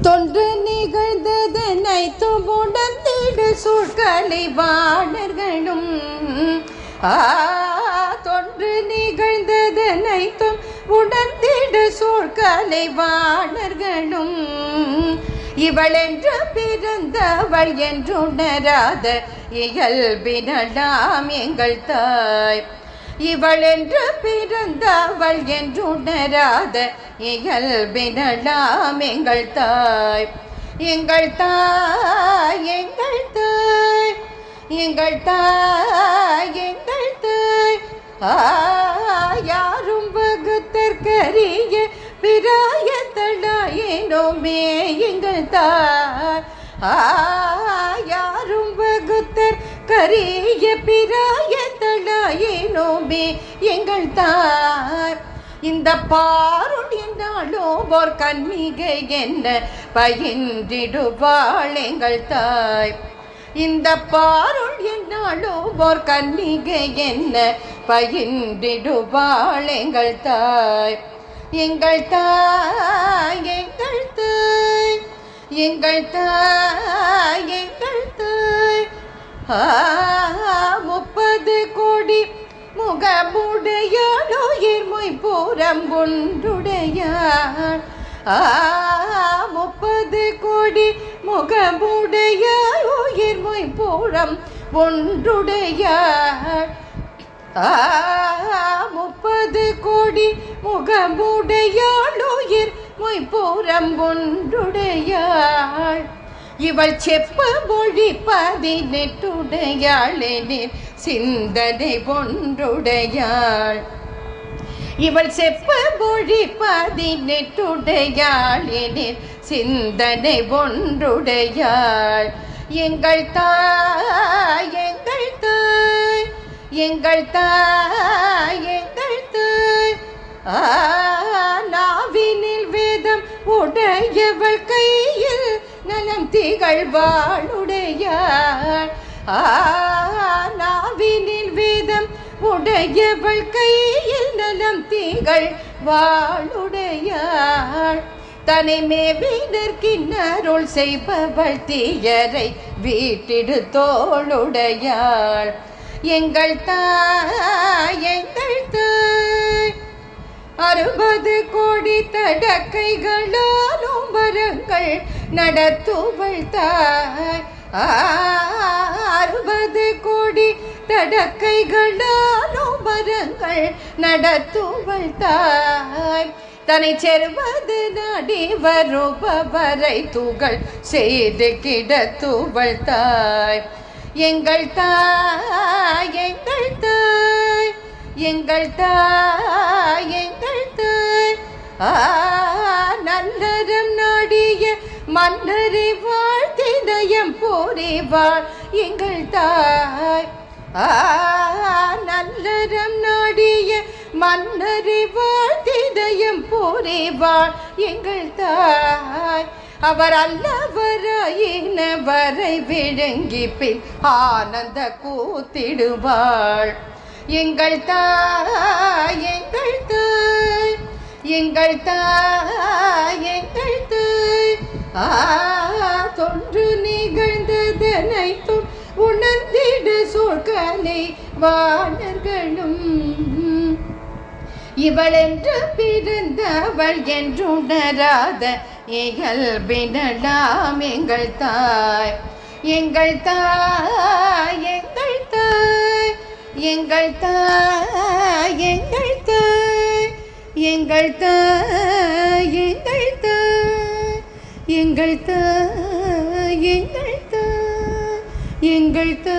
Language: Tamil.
தொன்று நிகழ்ந்ததனைத்தும் உணர்ந்திடு சூழ்கலை வாணர்களும் தொன்று நிகழ்ந்ததனைத்தும் உணர்ந்திடு சூழ்கலை வாணர்களும் இவளென்று பிறந்தவள் என்றுணராத இயல்பினலாம் எங்கள் தாய். இவளென்று பிறந்தவள் என்றுணராத இயல்பினலாம் எங்கள் தாய். எங்கள் தாய் எங்கள் தாய் எங்கள் தாய் எங்கள் தாய் யாரும் வகுத்தற்கரிய பிராயத்தளாயினோமே எங்கள் தாய். யாரும் வகுத்தற்கரிய பிராயத்தளாயினோமே எங்கள் தாய். இந்த பாருள் என்னாலும் ஓர் கன்னிகை என்ன பயின்றிடுவாள் எங்கள் தாய். இந்த பாருள் என்னாலும் ஓர் கன்னிகை என்ன பயின்றிடுவாள் எங்கள் தாய். எங்கள் தாய் எங்கள் தாய் எங்கள் தாய் எங்கள் தாய் 30 கோடி முகமுடையாளோ இருமொய் பூரம் ஒன்றுடையாள். 30 கோடி முகமுடையாள் உயிர்மொய் பூரம் ஒன்றுடையாள். 30 கோடி முகமுடையாள் உயிர் மொய்பூரம் ஒன்றுடையாள். இவள் செப்ப மொழி 18 எனில் சிந்தனை ஒன்றுடையாள். இவள் செப்ப மொழி 18 எனில் சிந்தனை ஒன்றுடையாள். எங்கள் தாய் எங்கள் தாய் எங்கள் தாய் எங்கள் தாய் நாவினில் வேதம் உடையவள் கையில் நலம் திகழ்வாளுடையாள். நாவினில் வேதம் உடையவள் கையில் நலம் திகழ்வாளுடையாள். தனிமேவினர்க்கின்னருள் செய்பவள் தீயரை வீட்டிடு தோளுடையாள். எங்கள் தாய் எங்கள் தாய் 60 கோடி தடக்கைகளாலும் வரங்கள் நடத்துவள் தாய். 60 கோடி தடக்கைகளாலும் வரங்கள் நடத்துவள் தாய். தன்னை செருவது நாடி வருபவரை துகள் செய்து கிடத்துவள் தாய். எங்கள் தாய் எங்கள் தாய் எங்கள் தாய் எங்கள் தாய் நல்லறம் நாடிய மன்னரை வாழ்த்தினயம் போரிவாள் எங்கள் தாய். நல்லறம் நாடிய மன்னரை வாழ்த்தினயம் போரிவாள் எங்கள் தாய். அவர் அல்லவராயினவரை விழுங்கி பின் ஆனந்த கூத்திடுவாள். எங்கள் தாய் எங்கள் தாய் எங்கள் தாய் எங்கள் தாய் தொன்று நிகழ்ந்ததனைத்தும் உணர்ந்திடு சூழ்கலை வாணர்களும் இவளென்று பிறந்தவள் என்றுணராத இயல்பினலாம் எங்கள் தாய். எங்கள் தாய் எங்கள் தாய் எங்கள் தாய் எங்கள் தாய் எங்கள் தாய் எங்கள் தாய் எங்கள் தாய் எங்கள் தாய் எங்கள் தாய்